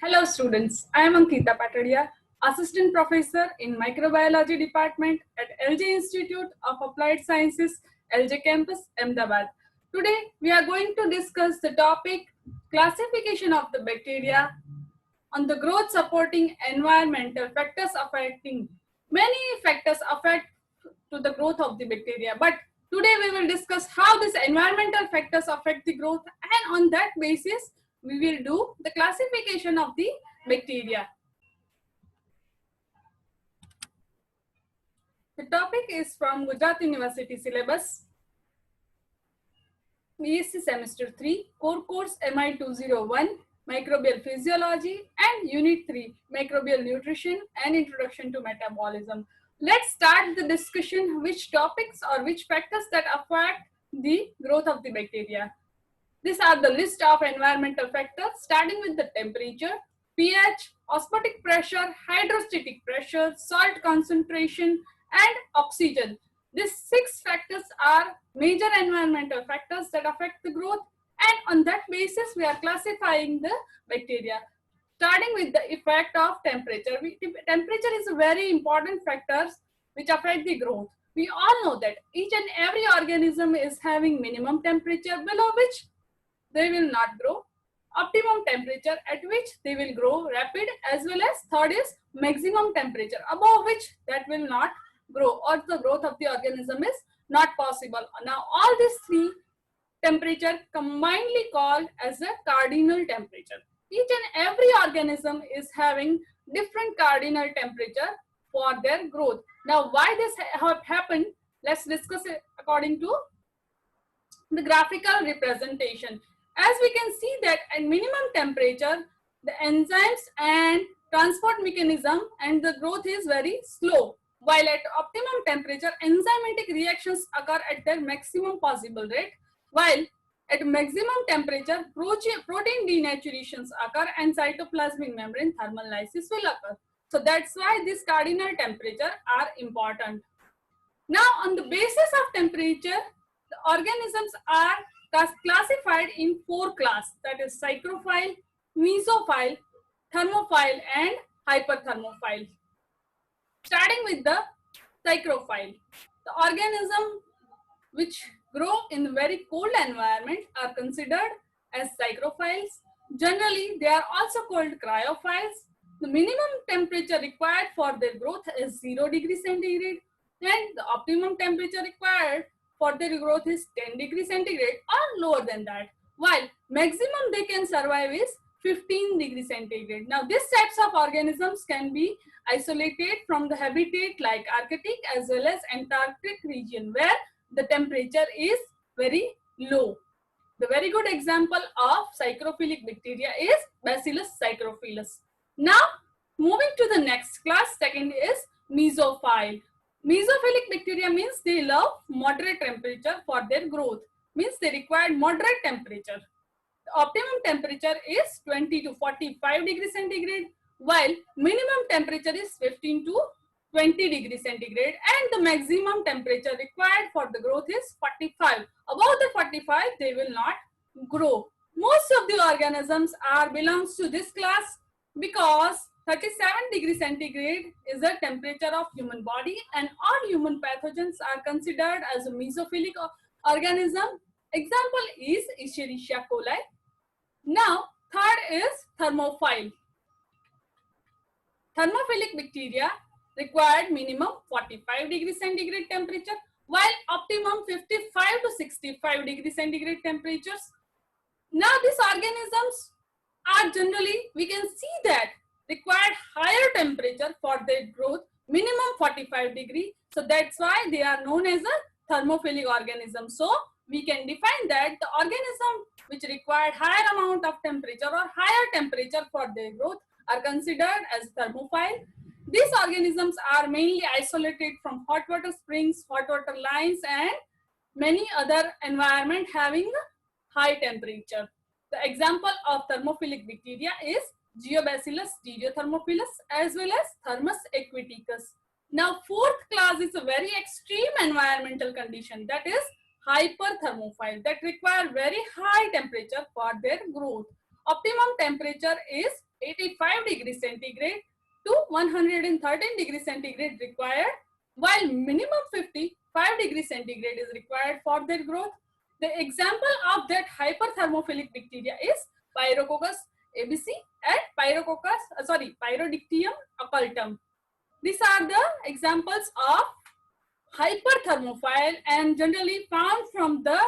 Hello students, I am Ankita Patadia, Assistant Professor in Microbiology Department at LJ Institute of Applied Sciences, LJ Campus, Ahmedabad. Today we are going to discuss the topic classification of the bacteria on the growth supporting environmental factors affecting. Many factors affect to the growth of the bacteria, but today we will discuss how these environmental factors affect the growth, and on that basis we will do the classification of the bacteria. The topic is from Gujarat University syllabus, BSc Semester 3, Core Course MI 201, Microbial Physiology, and Unit 3, Microbial Nutrition and Introduction to Metabolism. Let's start the discussion which topics or which factors that affect the growth of the bacteria. These are the list of environmental factors, starting with the temperature, pH, osmotic pressure, hydrostatic pressure, salt concentration, and oxygen. These 6 factors are major environmental factors that affect the growth, and on that basis we are classifying the bacteria. Starting with the effect of temperature. Temperature is a very important factor which affect the growth. We all know that each and every organism is having minimum temperature below which they will not grow, optimum temperature at which they will grow rapid, as well as third is maximum temperature above which that will not grow, or the growth of the organism is not possible. Now all these 3 temperature combinedly called as a cardinal temperature. Each and every organism is having different cardinal temperature for their growth. Now why this happened, let's discuss it according to the graphical representation. As we can see that at minimum temperature, the enzymes and transport mechanism and the growth is very slow, while at optimum temperature, enzymatic reactions occur at their maximum possible rate, while at maximum temperature, protein denaturations occur and cytoplasmic membrane thermal lysis will occur. So that's why these cardinal temperature are important. Now on the basis of temperature, the organisms are classified in 4 classes, that is psychrophile, mesophile, thermophile, and hyperthermophile. Starting with the psychrophile, the organism which grow in very cold environment are considered as psychrophiles. Generally, they are also called cryophiles. The minimum temperature required for their growth is 0 degree centigrade, and the optimum temperature required for their growth is 10 degree centigrade or lower than that, while maximum they can survive is 15 degree centigrade. Now these types of organisms can be isolated from the habitat like Arctic as well as Antarctic region, where the temperature is very low. The very good example of psychrophilic bacteria is Bacillus psychrophilus. Now moving to the next class, second is mesophile. Mesophilic bacteria means they love moderate temperature for their growth, means they require moderate temperature. The optimum temperature is 20 to 45 degrees centigrade, while minimum temperature is 15 to 20 degrees centigrade, and the maximum temperature required for the growth is 45. Above the 45, they will not grow. Most of the organisms belongs to this class because 37 degrees centigrade is the temperature of human body, and all human pathogens are considered as a mesophilic organism. Example is Escherichia coli. Now, third is thermophile. Thermophilic bacteria required minimum 45 degrees centigrade temperature, while optimum 55 to 65 degrees centigrade temperatures. Now, these organisms are generally, we can see that, required higher temperature for their growth, minimum 45 degree. So that's why they are known as a thermophilic organism. So we can define that the organism which required higher amount of temperature or higher temperature for their growth are considered as thermophile. These organisms are mainly isolated from hot water springs, hot water lines, and many other environment having high temperature. The example of thermophilic bacteria is Geobacillus stereothermophilus as well as Thermus aquaticus. Now fourth class is a very extreme environmental condition, that is hyperthermophile, that require very high temperature for their growth. Optimum temperature is 85 degrees centigrade to 113 degrees centigrade required, while minimum 55 degrees centigrade is required for their growth. The example of that hyperthermophilic bacteria is Pyrococcus abc and Pyrodictyum occultum. These are the examples of hyperthermophile and generally found from the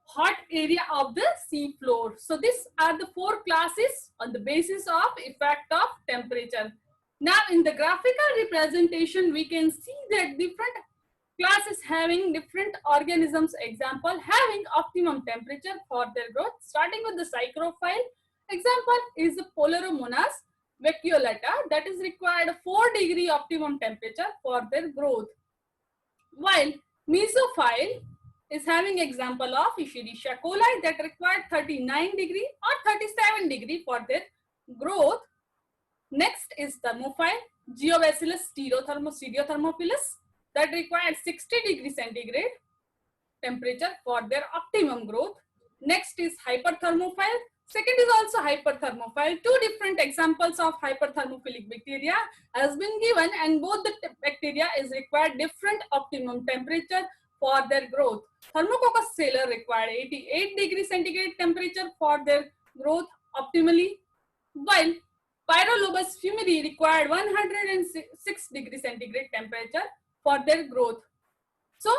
hot area of the sea floor. So these are the four classes on the basis of effect of temperature. Now in the graphical representation, we can see that different classes having different organisms, example having optimum temperature for their growth. Starting with the psychrophile, example is the Poleromonas vacuolata, that is required 4-degree optimum temperature for their growth. While mesophile is having example of Escherichia coli that required 39 degree or 37 degree for their growth. Next is thermophile, Geobacillus stereothermophilus that required 60 degree centigrade temperature for their optimum growth. Next is hyperthermophile. Second is also hyperthermophile. Two different examples of hyperthermophilic bacteria has been given, and both the bacteria is required different optimum temperature for their growth. Thermococcus celer required 88 degree centigrade temperature for their growth optimally, while Pyrolobus fumeri required 106 degree centigrade temperature for their growth. So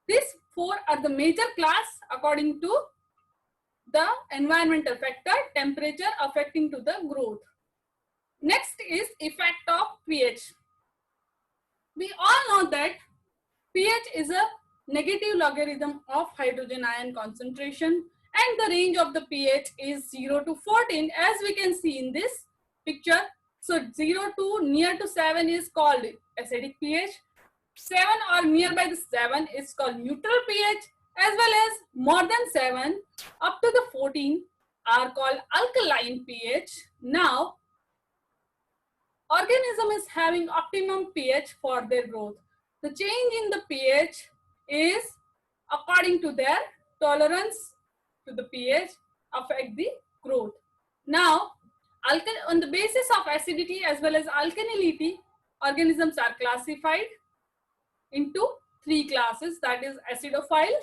these four are the major class according to the environmental factor, temperature affecting to the growth. Next is effect of pH. We all know that pH is a negative logarithm of hydrogen ion concentration, and the range of the pH is 0 to 14 as we can see in this picture. So 0 to near to 7 is called acidic pH. 7 or nearby the 7 is called neutral pH, as well as more than 7 up to the 14 are called alkaline pH. Now, organism is having optimum pH for their growth. The change in the pH is according to their tolerance to the pH affect the growth. Now, on the basis of acidity as well as alkalinity, organisms are classified into three classes, that is acidophile,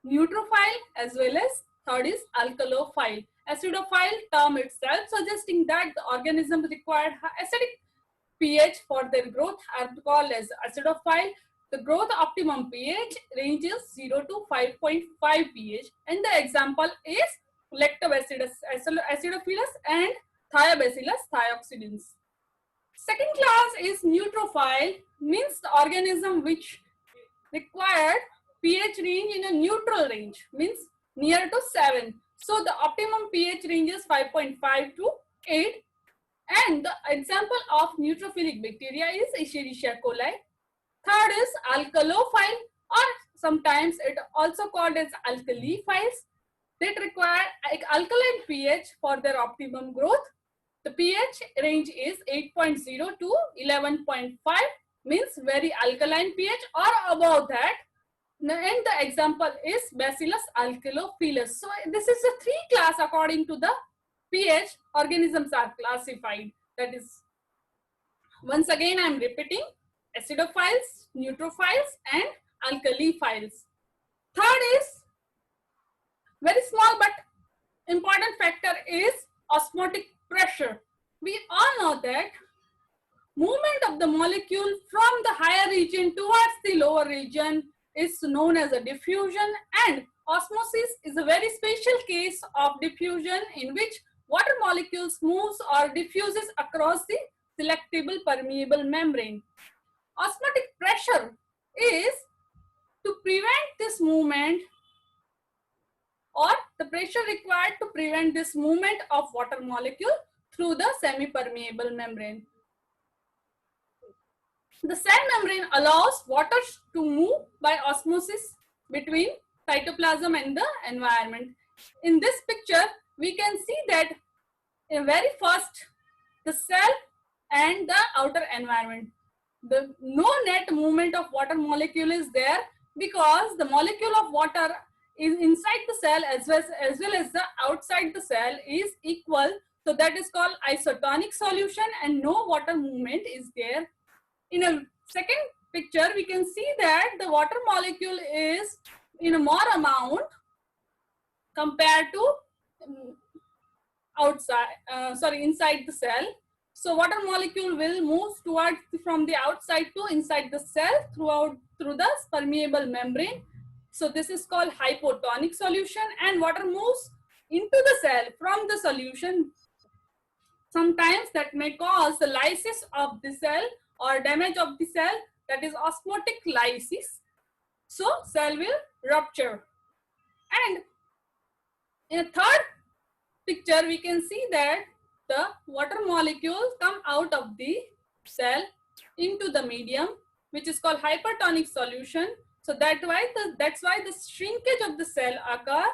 neutrophile, as well as third is alkalophile. Acidophile term itself suggesting that the organism required acidic pH for their growth are called as acidophile. The growth optimum pH ranges 0 to 5.5 pH, and the example is Lactobacillus acidophilus and Thiobacillus thioxidans. Second class is neutrophile, means the organism which required pH range in a neutral range, means near to 7. So the optimum pH range is 5.5 to 8. And the example of neutrophilic bacteria is Escherichia coli. Third is alkalophile, or sometimes it also called as alkaliphiles, that require alkaline pH for their optimum growth. The pH range is 8.0 to 11.5, means very alkaline pH or above that. And the example is Bacillus alkalophilus. So this is a three class according to the pH organisms are classified. That is, once again I am repeating, acidophiles, neutrophiles and alkaliphiles. Third is very small but important factor is osmotic pressure. We all know that movement of the molecule from the higher region towards the lower region is known as a diffusion, and osmosis is a very special case of diffusion in which water molecules moves or diffuses across the selectable permeable membrane. Osmotic pressure is to prevent this movement, or the pressure required to prevent this movement of water molecule through the semi-permeable membrane. The cell membrane allows water to move by osmosis between cytoplasm and the environment. In this picture, we can see that in very first, the cell and the outer environment. No net movement of water molecule is there because the molecule of water is inside the cell as well as the outside the cell is equal. So that is called isotonic solution and no water movement is there. In a second picture, we can see that the water molecule is in a more amount compared to inside the cell. So water molecule will move towards from the outside to inside the cell through the permeable membrane. So this is called hypotonic solution, and water moves into the cell from the solution. Sometimes that may cause the lysis of the cell or damage of the cell, that is osmotic lysis. So cell will rupture. And in a third picture, we can see that the water molecules come out of the cell into the medium, which is called hypertonic solution. So that's why the shrinkage of the cell occur,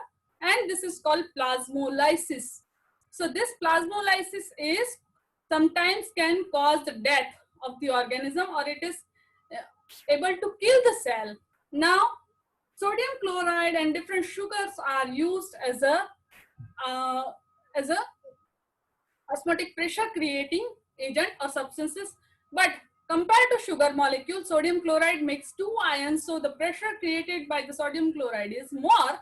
and this is called plasmolysis. So this plasmolysis is sometimes can cause the death of the organism, or it is able to kill the cell. Now, sodium chloride and different sugars are used as a osmotic pressure creating agent or substances, but compared to sugar molecule, sodium chloride makes two ions, so the pressure created by the sodium chloride is more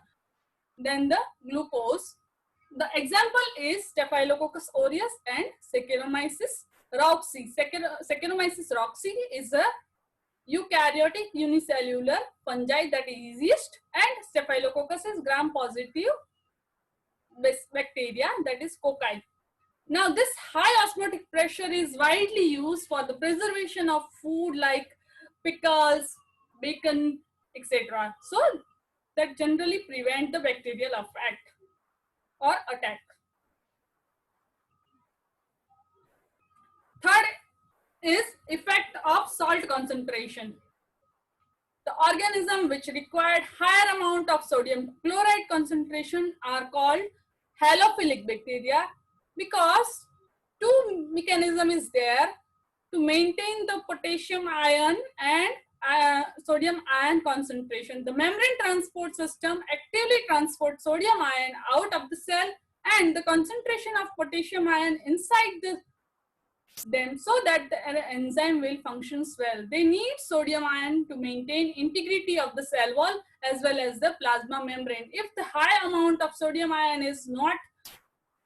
than the glucose. The example is Staphylococcus aureus and Saccharomyces roxy. Saccharomyces roxy is a eukaryotic unicellular fungi that is easiest, and Staphylococcus is gram-positive bacteria, that is cocci. Now, this high osmotic pressure is widely used for the preservation of food like pickles, bacon, etc. So that generally prevent the bacterial effect or attack. Third is effect of salt concentration. The organism which required higher amount of sodium chloride concentration are called halophilic bacteria, because two mechanism is there to maintain the potassium ion and sodium ion concentration. The membrane transport system actively transports sodium ion out of the cell, and the concentration of potassium ion inside them, so that the enzyme will function well. They need sodium ion to maintain integrity of the cell wall as well as the plasma membrane. If the high amount of sodium ion is not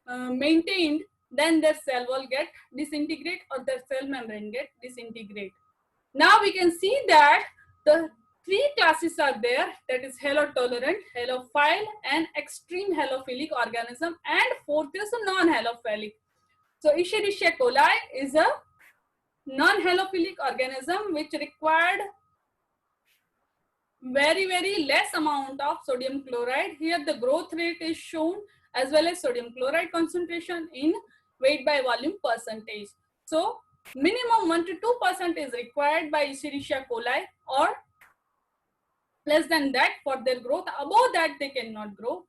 maintained, then their cell wall get disintegrate or their cell membrane get disintegrate. Now we can see that the three classes are there, that is halotolerant, halophile and extreme halophilic organism, and fourth is non-halophilic. So Escherichia coli is a non-halophilic organism which required very less amount of sodium chloride. Here the growth rate is shown as well as sodium chloride concentration in weight by volume percentage. So minimum 1 to 2% is required by Escherichia coli, or less than that for their growth. Above that they cannot grow.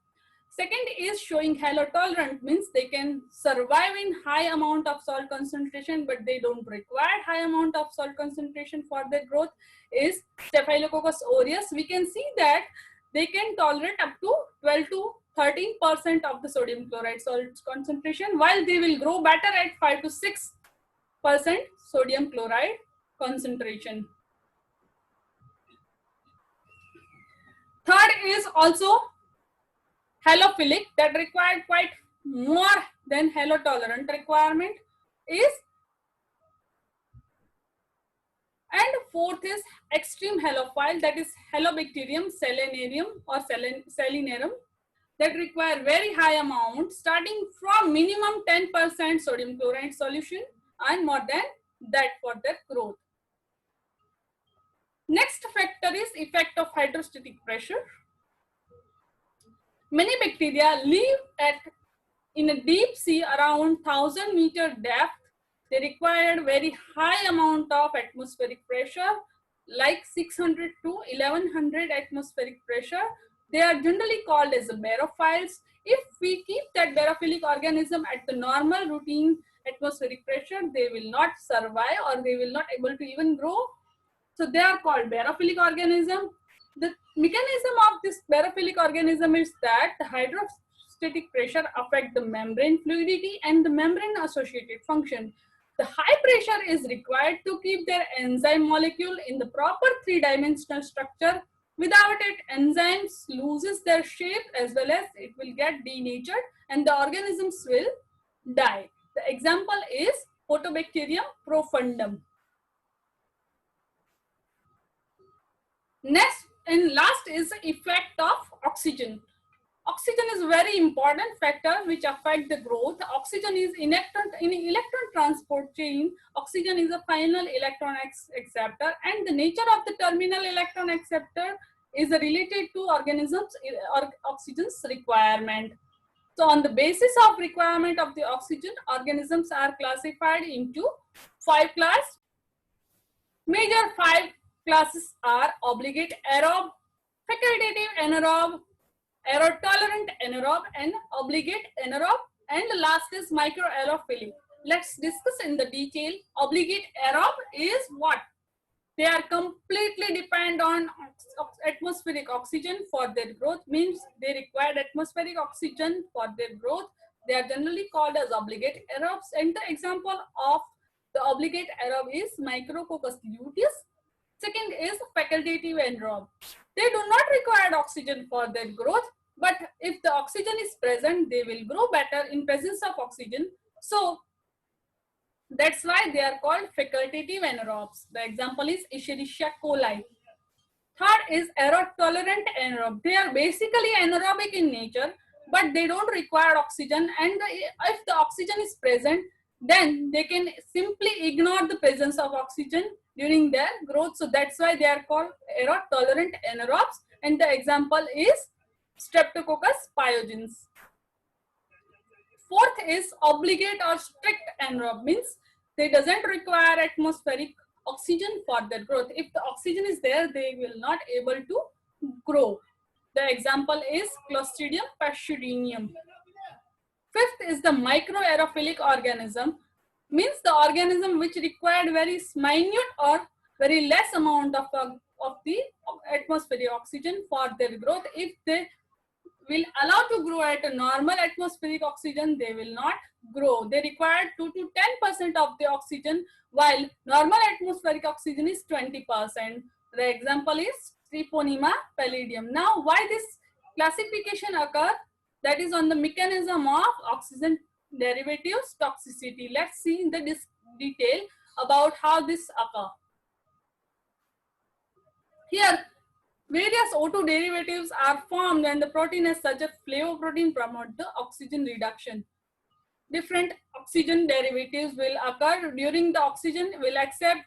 Second is showing halotolerant, means they can survive in high amount of salt concentration, but they don't require high amount of salt concentration for their growth, is Staphylococcus aureus. We can see that they can tolerate up to 12 to 13% of the sodium chloride salt concentration, while they will grow better at 5 to 6% sodium chloride concentration. Third is also halophilic, that required quite more than halotolerant requirement is, and fourth is extreme halophile, that is Halobacterium selenarium or selinarum, that require very high amount starting from minimum 10% sodium chloride solution and more than that for their growth. Next factor is effect of hydrostatic pressure. Many bacteria live in a deep sea around 1000 meter depth. They require very high amount of atmospheric pressure, like 600 to 1100 atmospheric pressure. They are generally called as barophiles. If we keep that barophilic organism at the normal routine atmospheric pressure, they will not survive or they will not able to even grow. So they are called barophilic organism. The mechanism of this barophilic organism is that the electrostatic pressure affect the membrane fluidity and the membrane associated function. The high pressure is required to keep their enzyme molecule in the proper three-dimensional structure. Without it, enzymes loses their shape as well as it will get denatured and the organisms will die. The example is Photobacterium profundum. Next and last is the effect of oxygen. Oxygen is a very important factor which affect the growth. Oxygen is in electron transport chain. Oxygen is a final electron acceptor, and the nature of the terminal electron acceptor is related to organisms or oxygen's requirement. So on the basis of requirement of the oxygen, organisms are classified into 5 classes. Major 5 classes are obligate aerobe, facultative anaerobe, aerotolerant anaerobe, and obligate anaerobe, and the last is microaerophilic. Let's discuss in the detail. Obligate aerobe is what? They are completely dependent on atmospheric oxygen for their growth, means they require atmospheric oxygen for their growth. They are generally called as obligate aerobes, and the example of the obligate aerobe is Micrococcus luteus. Second is facultative anaerobe. They do not require oxygen for their growth, but if the oxygen is present, they will grow better in presence of oxygen. So that's why they are called facultative anaerobes. The example is Escherichia coli. Third is aerotolerant anaerobe. They are basically anaerobic in nature, but they don't require oxygen, and if the oxygen is present, then they can simply ignore the presence of oxygen during their growth. So that's why they are called aerotolerant anaerobes, and the example is Streptococcus pyogenes. Fourth is obligate or strict anaerobe, means they doesn't require atmospheric oxygen for their growth. If the oxygen is there, they will not able to grow. The example is Clostridium pseudoideum. Fifth is the microaerophilic organism, means the organism which required very minute or very less amount of the atmospheric oxygen for their growth. If they will allow to grow at a normal atmospheric oxygen, they will not grow. They require 2 to 10% of the oxygen, while normal atmospheric oxygen is 20%. The example is Treponema pallidum. Now, why this classification occur? That is on the mechanism of oxygen derivatives toxicity. Let's see in the detail about how this occur. Here, various O2 derivatives are formed when the protein as such a flavoprotein promote the oxygen reduction. Different oxygen derivatives will occur during the oxygen will accept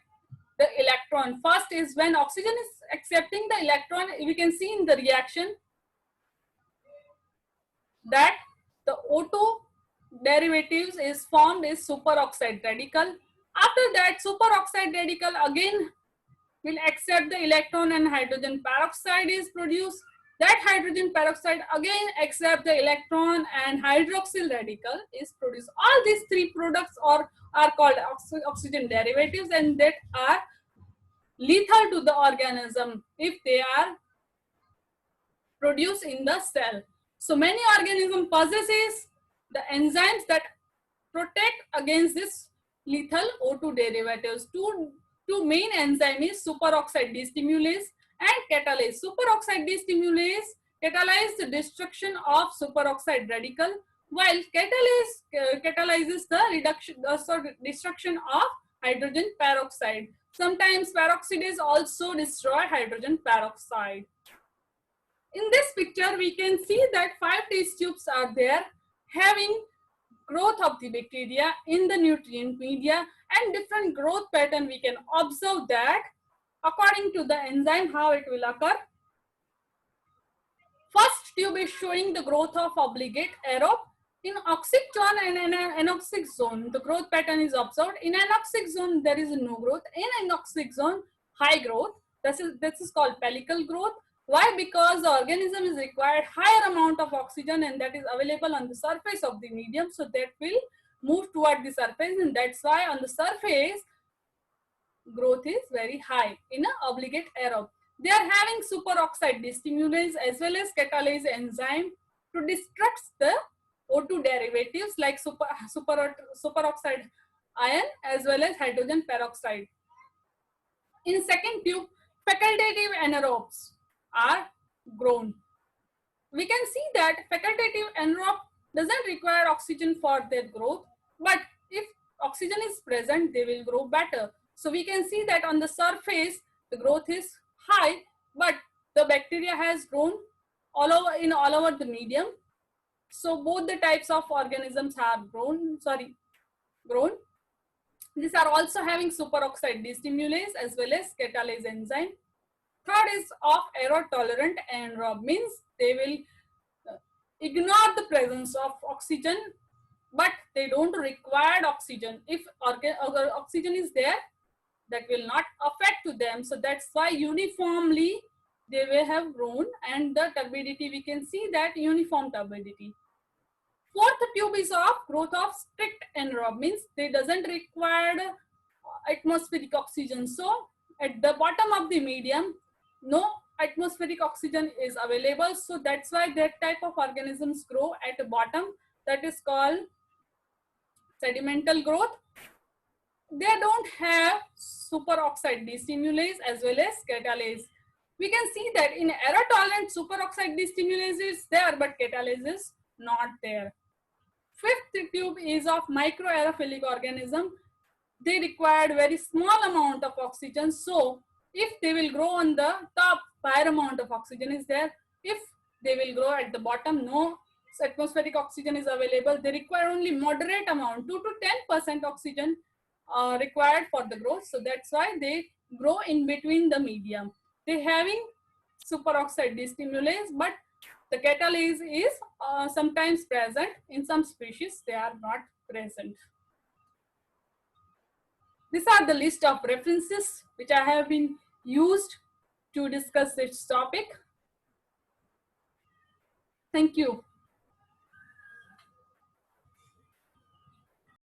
the electron. First is when oxygen is accepting the electron, we can see in the reaction that the O2 derivatives is formed is superoxide radical. After that, superoxide radical again will accept the electron and hydrogen peroxide is produced. That hydrogen peroxide again accept the electron and hydroxyl radical is produced. All these three products are called oxygen derivatives, and that are lethal to the organism if they are produced in the cell. So many organisms possesses the enzymes that protect against this lethal O2 derivatives. Two main enzymes is superoxide destimulase and catalase. Superoxide destimulase catalyzes the destruction of superoxide radical, while catalase catalyzes the destruction of hydrogen peroxide. Sometimes peroxidase also destroy hydrogen peroxide. In this picture, we can see that 5 test tubes are there having growth of the bacteria in the nutrient media and different growth pattern. We can observe that according to the enzyme how it will occur. First tube is showing the growth of obligate aerobe. In oxic zone and in an anoxic zone, the growth pattern is observed. In anoxic zone, there is no growth. In anoxic zone, high growth. This is called pellicle growth. Why? Because the organism is required higher amount of oxygen, and that is available on the surface of the medium. So that will move toward the surface, and that's why on the surface, growth is very high in an obligate aerobe. They are having superoxide destimulase as well as catalase enzyme. to destruct the O2 derivatives like superoxide ion as well as hydrogen peroxide. In second tube, facultative anaerobes are grown. We can see that facultative anaerobe doesn't require oxygen for their growth, but if oxygen is present, they will grow better. So we can see that on the surface, the growth is high, but the bacteria has grown all over the medium. So both the types of organisms have grown. These are also having superoxide destimulase as well as catalase enzyme. Third is of aerotolerant anaerobe, means they will ignore the presence of oxygen, but they don't require oxygen. If oxygen is there, that will not affect to them. So that's why uniformly they will have grown, and the turbidity, we can see that uniform turbidity. Fourth tube is of growth of strict anaerobe, means they doesn't require atmospheric oxygen. So at the bottom of the medium, no atmospheric oxygen is available. So that's why that type of organisms grow at the bottom. That is called sedimental growth. They don't have superoxide destimulase as well as catalase. We can see that in aerotolerant superoxide destimulase is there, but catalase is not there. Fifth tube is of microaerophilic organism. They required very small amount of oxygen. So if they will grow on the top, higher amount of oxygen is there. If they will grow at the bottom, no atmospheric oxygen is available. They require only moderate amount, 2 to 10% oxygen required for the growth. So that's why they grow in between the medium. They having superoxide destimulase, but the catalase is sometimes present. In some species, they are not present. These are the list of references which I have been used to discuss this topic. Thank you.